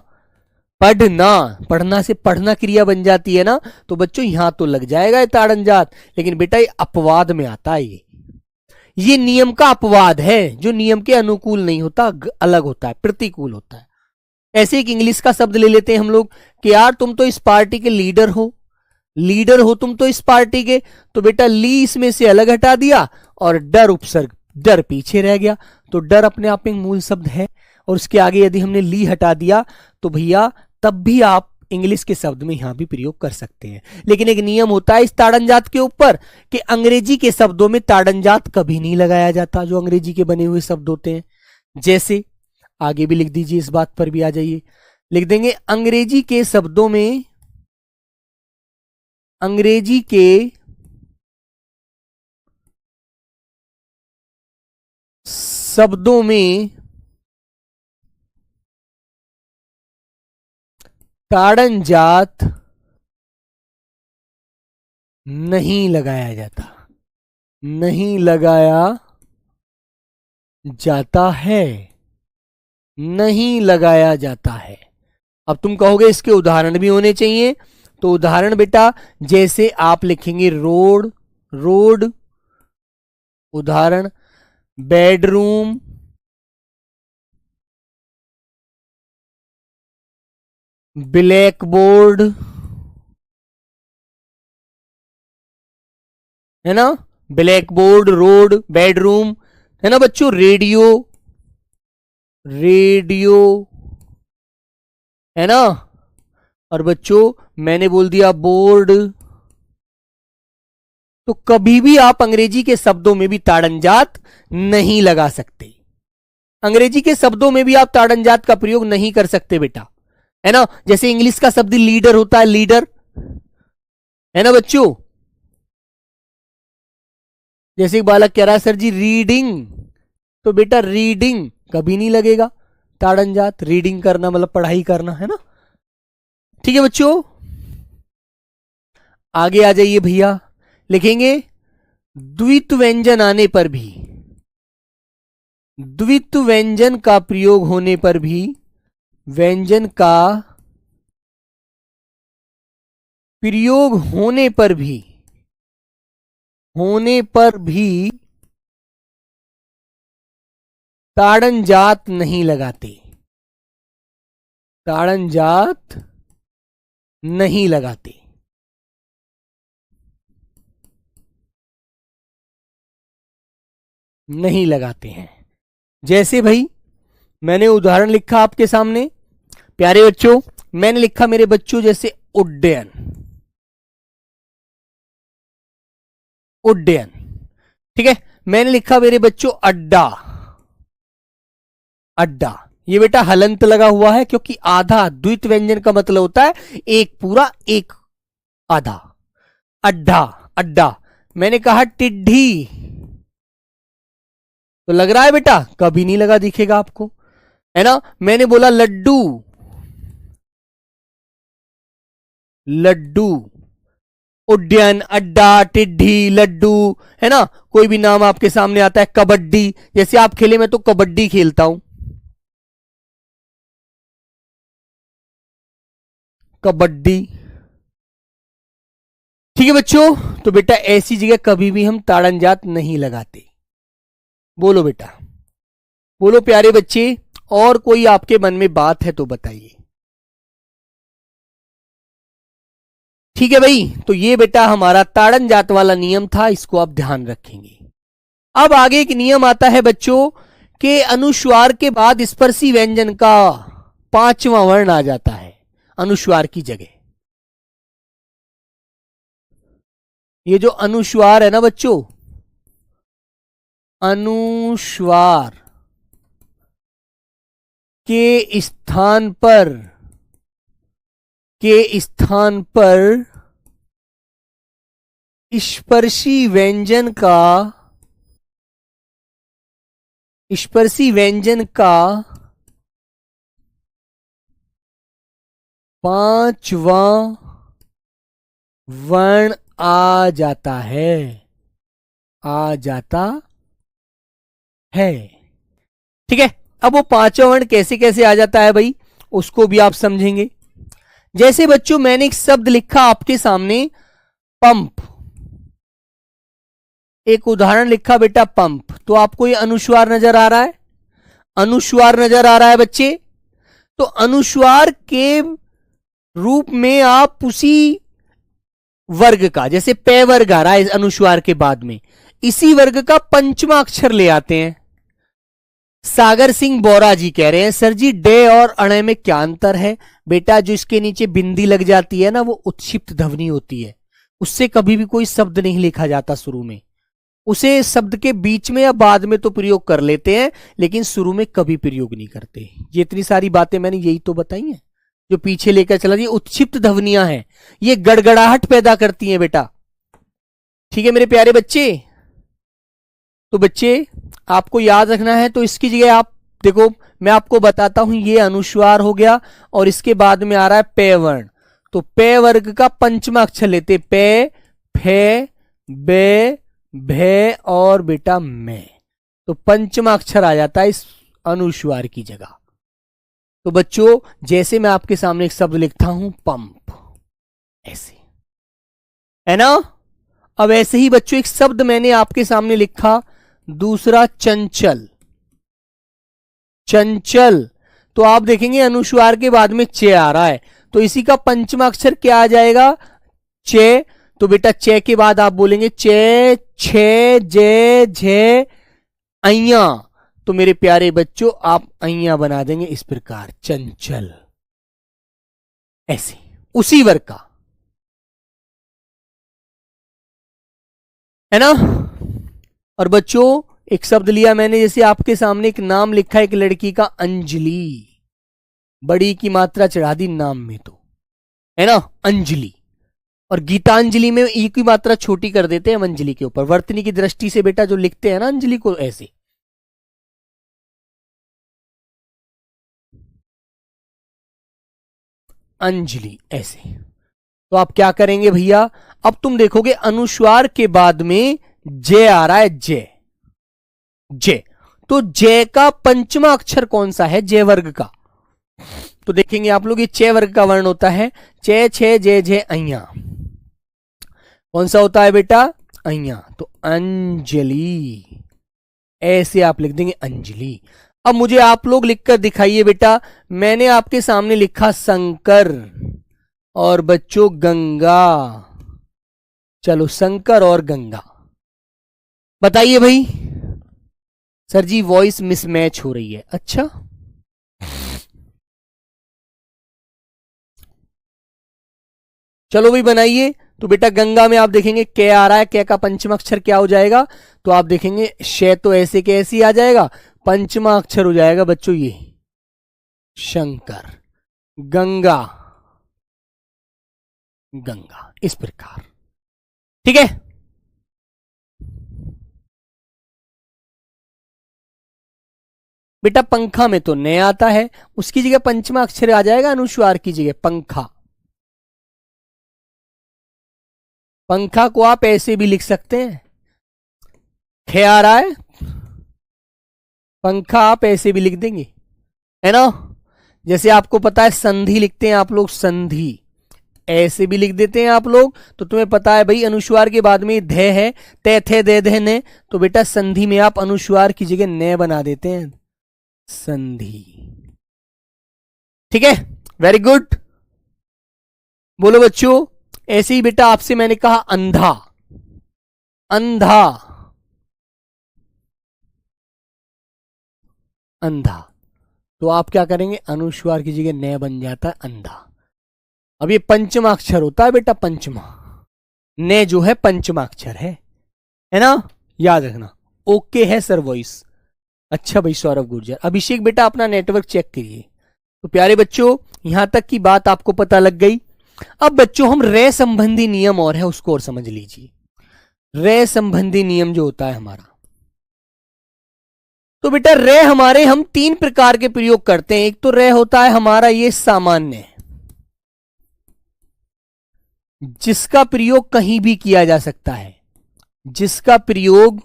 पढ़ना, पढ़ना से पढ़ना क्रिया बन जाती है ना, तो बच्चों यहां तो लग जाएगा ये ताड़नजात, लेकिन बेटा ये अपवाद में आता है। ये नियम का अपवाद है, जो नियम के अनुकूल नहीं होता, अलग होता है, प्रतिकूल होता है। ऐसे एक इंग्लिश का शब्द ले लेते हैं हम लोग कि यार तुम तो इस पार्टी के लीडर हो, लीडर हो तुम तो इस पार्टी के, तो बेटा ली इसमें से अलग हटा दिया और डर उपसर्ग, डर पीछे रह गया, तो डर अपने आप में मूल शब्द है, और उसके आगे यदि हमने ली हटा दिया तो भैया तब भी आप इंग्लिश के शब्द में यहां भी प्रयोग कर सकते हैं। लेकिन एक नियम होता है इस ताड़नजात के ऊपर कि अंग्रेजी के शब्दों में ताड़नजात कभी नहीं लगाया जाता, जो अंग्रेजी के बने हुए शब्द होते हैं। जैसे आगे भी लिख दीजिए, इस बात पर भी आ जाइए, लिख देंगे अंग्रेजी के शब्दों में, अंग्रेजी के शब्दों में ताड़नजात नहीं लगाया जाता, नहीं लगाया जाता है, नहीं लगाया जाता है। अब तुम कहोगे इसके उदाहरण भी होने चाहिए, तो उदाहरण बेटा जैसे आप लिखेंगे रोड, रोड, उदाहरण बेडरूम, ब्लैक बोर्ड, है ना, ब्लैक बोर्ड, रोड, बेडरूम, है ना बच्चों, रेडियो, रेडियो, है ना, और बच्चों मैंने बोल दिया बोर्ड। तो कभी भी आप अंग्रेजी के शब्दों में भी ताड़नजात नहीं लगा सकते, अंग्रेजी के शब्दों में भी आप ताड़नजात का प्रयोग नहीं कर सकते बेटा, है ना। जैसे इंग्लिश का शब्द लीडर होता है, लीडर, है ना बच्चों। जैसे बालक कह रहा है सर जी रीडिंग, तो बेटा रीडिंग कभी नहीं लगेगा ताड़नजात, रीडिंग करना मतलब पढ़ाई करना, है ना। ठीक है बच्चों, आगे आ जाइए भैया, लिखेंगे द्वित्व व्यंजन आने पर भी, द्वित्व व्यंजन का प्रयोग होने पर भी, व्यंजन का प्रयोग होने पर भी, होने पर भी ताड़नजात नहीं लगाते, ताड़नजात नहीं लगाते। नहीं लगाते हैं। जैसे भाई मैंने उदाहरण लिखा आपके सामने प्यारे बच्चों, मैंने लिखा मेरे बच्चों जैसे उड्डयन, उड्डयन, ठीक है। मैंने लिखा मेरे बच्चों अड्डा, अड्डा, ये बेटा हलंत लगा हुआ है क्योंकि आधा, द्वित्व व्यंजन का मतलब होता है एक पूरा एक आधा, अड्डा, अड्डा। मैंने कहा टिड्ढी, तो लग रहा है बेटा कभी नहीं लगा दिखेगा आपको, है ना। मैंने बोला लड्डू, लड्डू, उड्डयन, अड्डा, टिड्ढी, लड्डू, है ना। कोई भी नाम आपके सामने आता है, कबड्डी, जैसे आप खेले, मैं तो कबड्डी खेलता हूं, कबड्डी, ठीक है बच्चों। तो बेटा ऐसी जगह कभी भी हम ताड़नजात नहीं लगाते। बोलो बेटा, बोलो प्यारे बच्चे, और कोई आपके मन में बात है तो बताइए। ठीक है भाई, तो ये बेटा हमारा ताड़नजात वाला नियम था, इसको आप ध्यान रखेंगे। अब आगे एक नियम आता है बच्चों के अनुस्वार के बाद स्पर्शी व्यंजन का पांचवा वर्ण आ जाता है अनुस्वार की जगह। ये जो अनुस्वार है ना बच्चों, अनुस्वार के स्थान पर, के स्थान पर स्पर्शी व्यंजन का, स्पर्शी व्यंजन का पांचवां वर्ण आ जाता है, आ जाता है। ठीक है, अब वो पांचवा वर्ण कैसे कैसे आ जाता है भाई, उसको भी आप समझेंगे। जैसे बच्चों मैंने एक शब्द लिखा आपके सामने, पंप, एक उदाहरण लिखा बेटा पंप, तो आपको ये अनुस्वार नजर आ रहा है, अनुस्वार नजर आ रहा है बच्चे। तो अनुस्वार के रूप में आप उसी वर्ग का, जैसे पे वर्ग आ रहा है अनुस्वार के बाद में, इसी वर्ग का पंचमा अक्षर ले आते हैं। सागर सिंह बोरा जी कह रहे हैं सर जी डे और अणे में क्या अंतर है। बेटा जो इसके नीचे बिंदी लग जाती है ना, वो उत्क्षिप्त ध्वनि होती है, उससे कभी भी कोई शब्द नहीं लिखा जाता शुरू में, उसे शब्द के बीच में या बाद में तो प्रयोग कर लेते हैं, लेकिन शुरू में कभी प्रयोग नहीं करते। ये इतनी सारी बातें मैंने यही तो बताई हैं जो पीछे लेकर चला। ये उत्क्षिप्त ध्वनियां हैं, ये गड़गड़ाहट पैदा करती हैं बेटा। ठीक है मेरे प्यारे बच्चे, तो बच्चे आपको याद रखना है, तो इसकी जगह आप देखो मैं आपको बताता हूं, ये अनुस्वार हो गया और इसके बाद में आ रहा है पे वर्ण, तो पे वर्ग का पंचमा अक्षर लेते, पे, फे, बे, भे और बेटा मैं, तो पंचमा अक्षर आ जाता है इस अनुस्वार की जगह। तो बच्चों जैसे मैं आपके सामने एक शब्द लिखता हूं पंप, ऐसे है ना। अब ऐसे ही बच्चों एक शब्द मैंने आपके सामने लिखा दूसरा चंचल, चंचल, तो आप देखेंगे अनुस्वार के बाद में चे आ रहा है, तो इसी का पंचमा अक्षर क्या आ जाएगा, चे। तो बेटा चे के बाद आप बोलेंगे चे, छे, जे, झे, अइया, तो मेरे प्यारे बच्चों आप अइया बना देंगे इस प्रकार, चंचल, ऐसे उसी वर्ग का, है ना। और बच्चों एक शब्द लिया मैंने, जैसे आपके सामने एक नाम लिखा है एक लड़की का, अंजलि, बड़ी की मात्रा चढ़ा दी नाम में, तो है ना अंजलि, और गीतांजलि में ई की मात्रा छोटी कर देते हैं अंजलि के ऊपर, वर्तनी की दृष्टि से बेटा जो लिखते हैं ना अंजलि को, ऐसे। अंजलि ऐसे, तो आप क्या करेंगे भैया, अब तुम देखोगे अनुस्वार के बाद में जे आ रहा है, जे, जे, तो जे का पंचमा अक्षर कौन सा है, जे वर्ग का, तो देखेंगे आप लोग ये चे वर्ग का वर्ण होता है, चे, छे, जे, जे, अइया, कौन सा होता है बेटा, अइया, तो अंजलि, ऐसे आप लिख देंगे अंजलि। अब मुझे आप लोग लिखकर दिखाइए बेटा, मैंने आपके सामने लिखा शंकर और बच्चों गंगा, चलो शंकर और गंगा, बताइए भाई। सर जी वॉइस मिसमैच हो रही है, अच्छा चलो भाई बनाइए। तो बेटा गंगा में आप देखेंगे के आ रहा है, के का पंचमा अक्षर क्या हो जाएगा, तो आप देखेंगे शे, तो ऐसे के ऐसे ही आ जाएगा, पंचमा अक्षर हो जाएगा बच्चों ये शंकर, गंगा, गंगा, इस प्रकार। ठीक है, बेटा पंखा में तो न आता है, उसकी जगह पंचमा अक्षर आ जाएगा अनुस्वार की जगह, पंखा, पंखा को आप ऐसे भी लिख सकते हैं, खे आ रहा है, पंखा आप ऐसे भी लिख देंगे, है ना। जैसे आपको पता है संधि लिखते हैं आप लोग, संधि ऐसे भी लिख देते हैं आप लोग, तो तुम्हें पता है भाई अनुस्वार के बाद में धे है, ते, थे, दे, धे, ने, तो बेटा संधि में आप अनुस्वार की जगह ने बना देते हैं, संधि। ठीक है, वेरी गुड, बोलो बच्चों। ऐसे ही बेटा आपसे मैंने कहा अंधा, अंधा, अंधा, तो आप क्या करेंगे, अनुस्वार की जगह न बन जाता है अंधा। अब ये पंचमा अक्षर होता है बेटा, पंचमा, ने जो है पंचमा अक्षर है ना, याद रखना। ओके है सर वॉइस, अच्छा भाई सौरभ गुर्जर। अभिषेक बेटा अपना नेटवर्क चेक करिए। तो प्यारे बच्चों यहां तक की बात आपको पता लग गई। अब बच्चों हम रे संबंधी नियम और है उसको और समझ लीजिए। रे संबंधी नियम जो होता है हमारा, तो बेटा रे हमारे हम तीन प्रकार के प्रयोग करते हैं। एक तो रे होता है हमारा ये सामान्य, जिसका प्रयोग कहीं भी किया जा सकता है, जिसका प्रयोग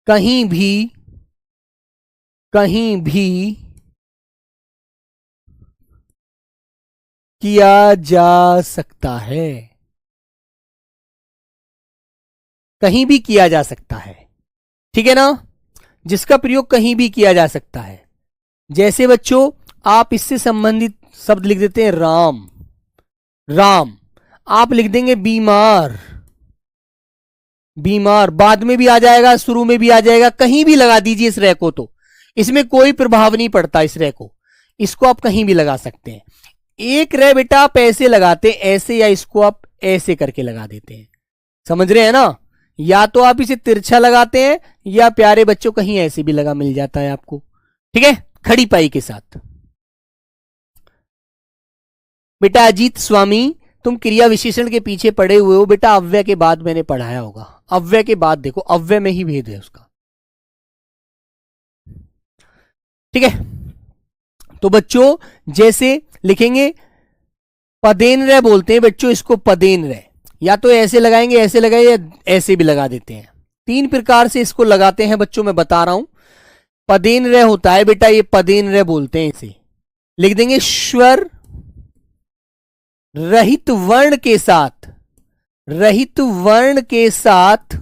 कहीं भी किया जा सकता है, कहीं भी किया जा सकता है। ठीक है ना, जिसका प्रयोग कहीं भी किया जा सकता है। जैसे बच्चों आप इससे संबंधित शब्द लिख देते हैं राम, राम। आप लिख देंगे बीमार, बीमार। बाद में भी आ जाएगा, शुरू में भी आ जाएगा, कहीं भी लगा दीजिए इस रे को, तो इसमें कोई प्रभाव नहीं पड़ता इस रे को। इसको आप कहीं भी लगा सकते हैं। एक रे बेटा आप ऐसे लगाते हैं ऐसे, या इसको आप ऐसे करके लगा देते हैं। समझ रहे हैं ना, या तो आप इसे तिरछा लगाते हैं या प्यारे बच्चों कहीं ऐसे भी लगा मिल जाता है आपको। ठीक है, खड़ी पाई के साथ। बेटा अजीत स्वामी तुम क्रिया विशेषण के पीछे पड़े हुए हो। बेटा अव्यय के बाद मैंने पढ़ाया होगा, अव्यय के बाद देखो, अव्यय में ही भेद है उसका। ठीक है, तो बच्चों जैसे लिखेंगे पदेन रे बोलते हैं बच्चों इसको, पदेन रे। या तो ऐसे लगाएंगे, ऐसे लगाए, या ऐसे भी लगा देते हैं। तीन प्रकार से इसको लगाते हैं बच्चों, मैं बता रहा हूं। पदेन रे होता है बेटा, ये पदेन रे बोलते हैं इसे। लिख देंगे स्वर रहित वर्ण के साथ, रहित वर्ण के साथ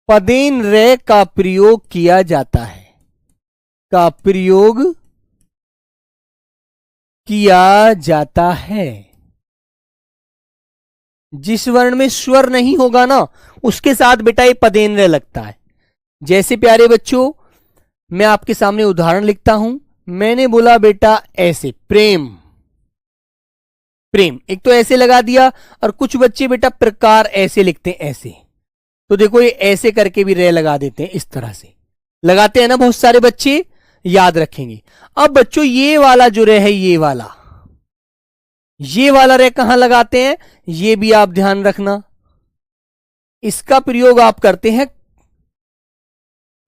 पदेन रे का प्रयोग किया जाता है, का प्रयोग किया जाता है। जिस वर्ण में स्वर नहीं होगा ना उसके साथ बेटा ये पदेन रे लगता है। जैसे प्यारे बच्चों मैं आपके सामने उदाहरण लिखता हूं। मैंने बोला बेटा ऐसे प्रेम, प्रेम एक तो ऐसे लगा दिया, और कुछ बच्चे बेटा प्रकार ऐसे लिखते हैं ऐसे। तो देखो ये ऐसे करके भी रे लगा देते हैं, इस तरह से लगाते हैं ना बहुत सारे बच्चे, याद रखेंगे। अब बच्चों ये वाला जो रे है, ये वाला रे कहां लगाते हैं, ये भी आप ध्यान रखना। इसका प्रयोग आप करते हैं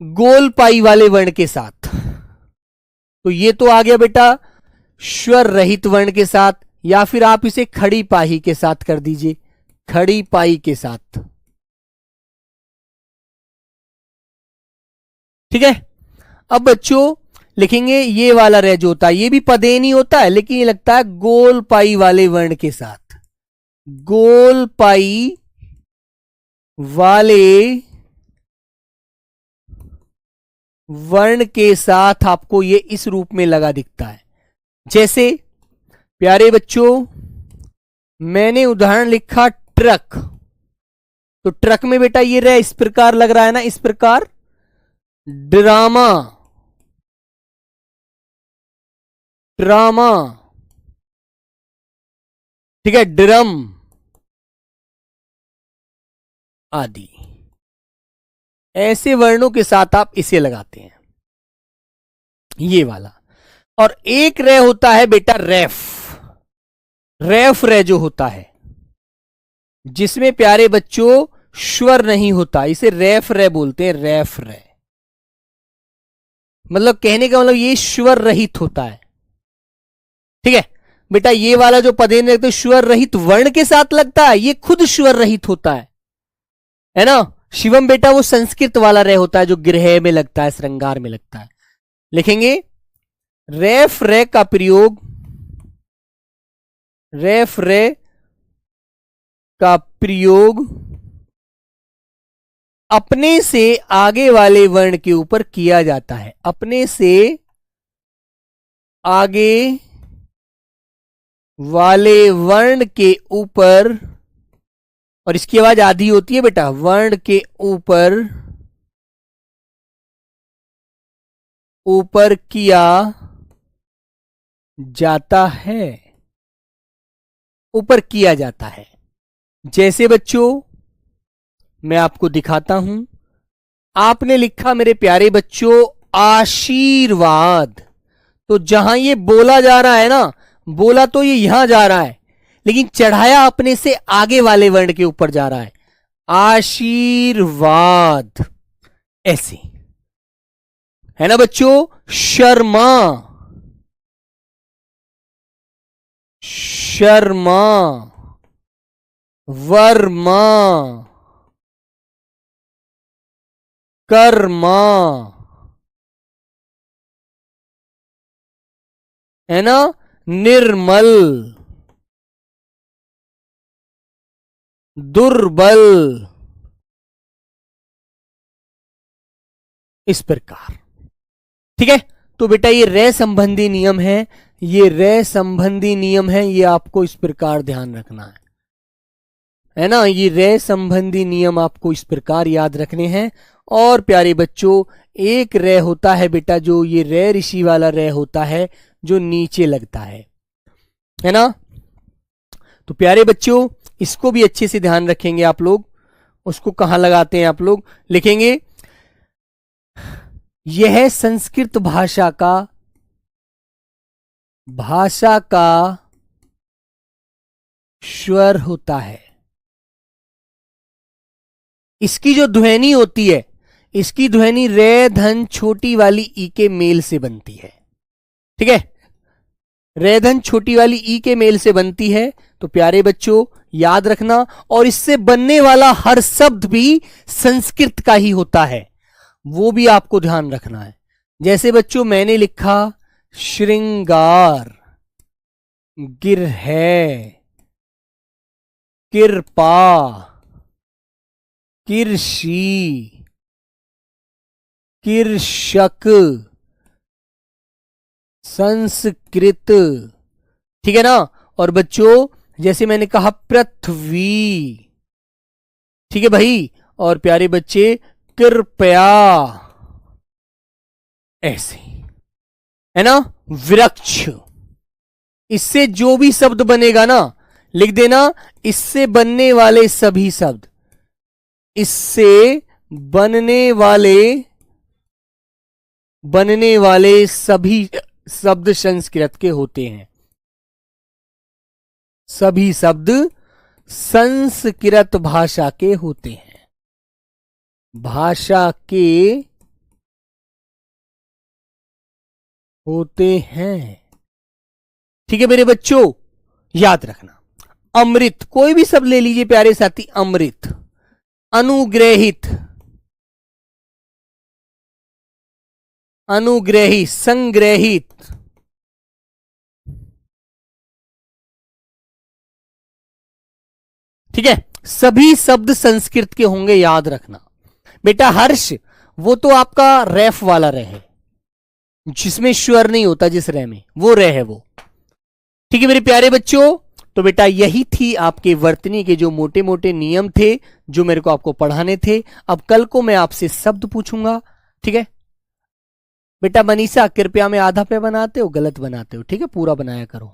गोल पाई वाले वर्ण के साथ। तो ये तो आ गया बेटा स्वर रहित वर्ण के साथ, या फिर आप इसे खड़ी पाही के साथ कर दीजिए, खड़ी पाई के साथ। ठीक है, अब बच्चों लिखेंगे ये वाला रे जो होता है, ये भी पदेन ही होता है, लेकिन ये लगता है गोल पाई वाले वर्ण के साथ, गोल पाई वाले वर्ण के साथ आपको ये इस रूप में लगा दिखता है। जैसे प्यारे बच्चों मैंने उदाहरण लिखा ट्रक, तो ट्रक में बेटा ये रे इस प्रकार लग रहा है ना, इस प्रकार। ड्रामा, ड्रामा, ठीक है, ड्रम आदि। ऐसे वर्णों के साथ आप इसे लगाते हैं, ये वाला। और एक रे होता है बेटा रेफ, रेफ रे जो होता है जिसमें प्यारे बच्चों स्वर नहीं होता, इसे रेफ रे बोलते हैं, रेफ रे। मतलब कहने का मतलब ये स्वर रहित होता है। ठीक है बेटा, ये वाला जो पदेन रहते स्वर रहित वर्ण के साथ लगता है, ये खुद स्वर रहित होता है ना। शिवम बेटा वो संस्कृत वाला रे होता है जो गृह में लगता है, श्रृंगार में लगता है। लिखेंगे रेफ रे का प्रयोग, रेफ रे का प्रयोग अपने से आगे वाले वर्ण के ऊपर किया जाता है, अपने से आगे वाले वर्ण के ऊपर, और इसकी आवाज आधी होती है बेटा, वर्ण के ऊपर ऊपर किया जाता है। ऊपर किया जाता है। जैसे बच्चों मैं आपको दिखाता हूं, आपने लिखा मेरे प्यारे बच्चों आशीर्वाद, तो जहां ये बोला जा रहा है ना, बोला तो ये यहां जा रहा है, लेकिन चढ़ाया अपने से आगे वाले वर्ण के ऊपर जा रहा है, आशीर्वाद, ऐसे है ना बच्चों। शर्मा, शर्मा, वर्मा, कर्मा, है ना, निर्मल, दुर्बल, इस प्रकार। ठीक है, तो बेटा ये रे संबंधी नियम है, ये रे संबंधी नियम है, ये आपको इस प्रकार ध्यान रखना है ना। ये रे संबंधी नियम आपको इस प्रकार याद रखने हैं। और प्यारे बच्चों एक रे होता है बेटा, जो ये रे ऋषि वाला रे होता है जो नीचे लगता है ना। तो प्यारे बच्चों इसको भी अच्छे से ध्यान रखेंगे आप लोग। उसको कहां लगाते हैं आप लोग, लिखेंगे यह संस्कृत भाषा का स्वर होता है। इसकी जो ध्वनि होती है, इसकी ध्वनि रे धन छोटी वाली ई के मेल से बनती है। ठीक है, रे धन छोटी वाली ई के मेल से बनती है। तो प्यारे बच्चों याद रखना, और इससे बनने वाला हर शब्द भी संस्कृत का ही होता है, वो भी आपको ध्यान रखना है। जैसे बच्चों मैंने लिखा श्रृंगार, गिरह, कृपा, कृषि, कृषक, संस्कृत। ठीक है ना। और बच्चों जैसे मैंने कहा पृथ्वी, ठीक है भाई। और प्यारे बच्चे कृपया, ऐसे है ना। वृक्ष, इससे जो भी शब्द बनेगा ना लिख देना, इससे बनने वाले सभी शब्द, इससे बनने वाले सभी शब्द संस्कृत के होते हैं। सभी शब्द संस्कृत भाषा के होते हैं, भाषा के होते हैं। ठीक है मेरे बच्चों याद रखना। अमृत, कोई भी शब्द ले लीजिए प्यारे साथी, अमृत। अनुग्रहित, अनुग्रही, संग्रहित, ठीक है। सभी शब्द संस्कृत के होंगे, याद रखना बेटा। हर्ष, वो तो आपका रेफ वाला रे है, जिसमें स्वर नहीं होता, जिस रे में, वो रे है वो। ठीक है मेरे प्यारे बच्चों, तो बेटा यही थी आपके वर्तनी के जो मोटे मोटे नियम थे जो मेरे को आपको पढ़ाने थे। अब कल को मैं आपसे शब्द पूछूंगा। ठीक है बेटा। मनीषा कृपया में आधा पे बनाते हो, गलत बनाते हो। ठीक है, पूरा बनाया करो,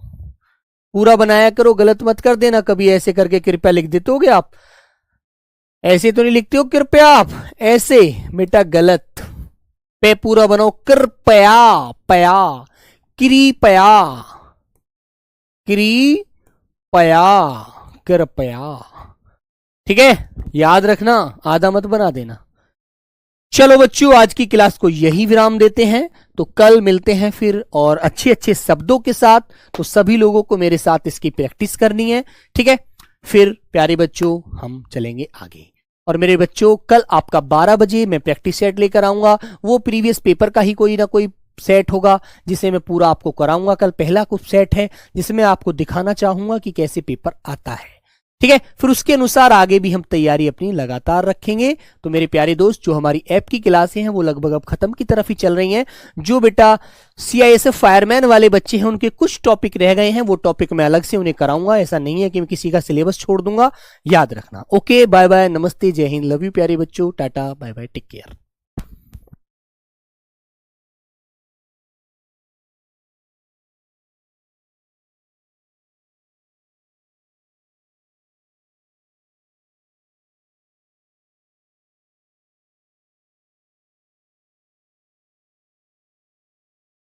पूरा बनाया करो, गलत मत कर देना। कभी ऐसे करके कृपया लिख देते होगे आप, ऐसे तो नहीं लिखते हो कृपया आप, ऐसे बेटा गलत। पे पूरा बनाओ, कृपया, पया, कृपया, कृपया, कृपया। ठीक है, याद रखना, आधा मत बना देना। चलो बच्चों आज की क्लास को यही विराम देते हैं, तो कल मिलते हैं फिर और अच्छे अच्छे शब्दों के साथ। तो सभी लोगों को मेरे साथ इसकी प्रैक्टिस करनी है। ठीक है, फिर प्यारे बच्चों हम चलेंगे आगे। और मेरे बच्चों कल आपका 12 बजे मैं प्रैक्टिस सेट लेकर आऊंगा। वो प्रीवियस पेपर का ही कोई ना कोई सेट होगा जिसे मैं पूरा आपको कराऊंगा। कल पहला कुछ सेट है जिसमें आपको दिखाना चाहूंगा कि कैसे पेपर आता है। ठीक है, फिर उसके अनुसार आगे भी हम तैयारी अपनी लगातार रखेंगे। तो मेरे प्यारे दोस्त, जो हमारी ऐप की क्लासें हैं वो लगभग अब खत्म की तरफ ही चल रही हैं। जो बेटा CISF फायरमैन वाले बच्चे हैं उनके कुछ टॉपिक रह गए हैं, वो टॉपिक मैं अलग से उन्हें कराऊंगा। ऐसा नहीं है कि मैं किसी का सिलेबस छोड़ दूंगा, याद रखना। ओके, बाय बाय, नमस्ते, जय हिंद, लव यू प्यारे बच्चों, tata, bye bye, take care.